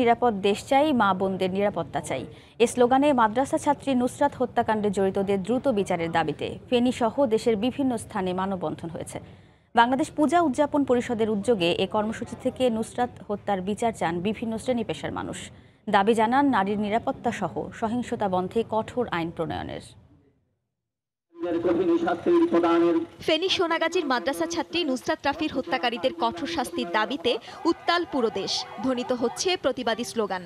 নিরাপদ দেশ চাই, মা বোনদের নিরাপত্তা চাই। এ স্লোগানে মাদ্রাসা ছাত্রী নুসরাত হত্যাকাণ্ডে জড়িতদের দ্রুত বিচারের দাবিতে ফেনী সহ দেশের বিভিন্ন স্থানে মানববন্ধন হয়েছে। বাংলাদেশ পূজা উদযাপন পরিষদের উদ্যোগে এ কর্মসূচি থেকে নুসরাত হত্যার বিচার চান বিভিন্ন শ্রেণী পেশার মানুষ। দাবি জানান নারীর নিরাপত্তা সহ সহিংসতা বন্ধে কঠোর আইন প্রণয়নের। ফেনী সোনাগাজীর মাদ্রাসা ছাত্রী নুসরাত রাফির হত্যাকারীদের কঠোর শাস্তির দাবিতে উত্তাল পুরো দেশ, ধ্বনিত হচ্ছে প্রতিবাদী স্লোগান।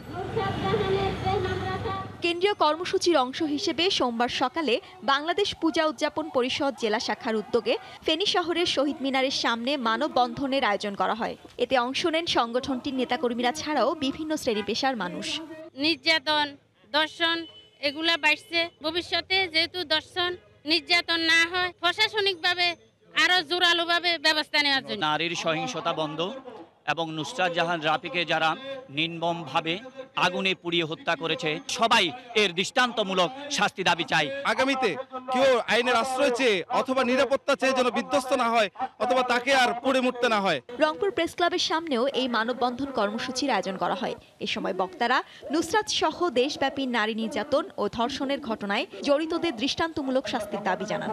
কেন্দ্রীয় কর্মসূচির অংশ হিসেবে সোমবার সকালে বাংলাদেশ পূজা উদযাপন পরিষদ জেলা শাখার উদ্যোগে ফেনী শহরের শহীদ মিনারের সামনে মানববন্ধনের আয়োজন করা হয়। এতে অংশ নেন সংগঠনটির নেতাকর্মীরা ছাড়াও বিভিন্ন শ্রেণী পেশার মানুষ। নির্যাতন, ধর্ষণ এগুলা বাড়ছে। ভবিষ্যতে যেহেতু ধর্ষণ নির্যাতন না হয়, প্রশাসনিকভাবে আরো জোরালোভাবে ব্যবস্থা নেওয়ার জন্য নারীর সহিংসতা বন্ধ এবং নুসরাত জাহান রাফিকে যারা নির্মমভাবে আগুনে পুড়িয়ে হত্যা করেছে, সবাই এর দৃষ্টান্তমূলক শাস্তি দাবি চাই। আগামীতে কেউ আইনের আশ্রয় চেয়ে অথবা নিরাপত্তা চেয়ে যেন বিধ্বস্ত না হয় অথবা তাকে আর পুড়ে মরতে না হয়। রংপুর প্রেস ক্লাবের সামনেও এই মানববন্ধন কর্মসূচির আয়োজন করা হয়। এ সময় বক্তারা নুসরাত সহ দেশব্যাপী নারী নির্যাতন ও ধর্ষণের ঘটনায় জড়িতদের দৃষ্টান্তমূলক শাস্তির দাবি জানান।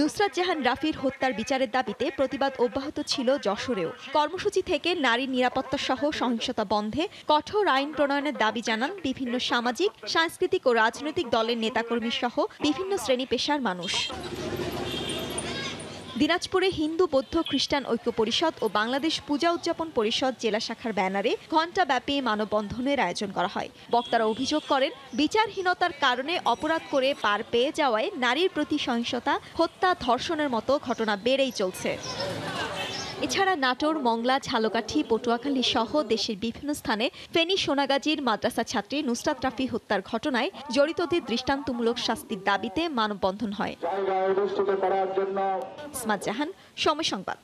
নুসরাত জাহান রাফির হত্যার বিচারের দাবিতে প্রতিবাদ অব্যাহত ছিল যশোরেও। কর্মসূচি থেকে নারীর নিরাপত্তা সহ সহিংসতা বন্ধে কঠোর আইন প্রণয়নের দাবি জানান বিভিন্ন সামাজিক, সাংস্কৃতিক ও রাজনৈতিক দলের নেতাকর্মী সহ বিভিন্ন শ্রেণী পেশার মানুষ। দিনাজপুরে হিন্দু, বৌদ্ধ, খ্রিস্টান ঐক্য পরিষদ ও বাংলাদেশ পূজা উদযাপন পরিষদ জেলা শাখার ব্যানারে ঘণ্টাব্যাপী মানববন্ধনের আয়োজন করা হয়। বক্তারা অভিযোগ করেন, বিচারহীনতার কারণে অপরাধ করে পার পেয়ে যাওয়ায় নারীর প্রতি সহিংসতা, হত্যা, ধর্ষণের মতো ঘটনা বেড়েই চলছে। এছাড়া নাটোর, মংলা, ঝালকাঠি, পটুয়াখালী সহ দেশের বিভিন্ন স্থানে ফেনী সোনাগাজীর মাদ্রাসা ছাত্রী নুসরাত রাফি হত্যার ঘটনায় জড়িতদের দৃষ্টান্তমূলক শাস্তির দাবিতে মানববন্ধন হয়। ইসমাত জাহান, সময় সংবাদ।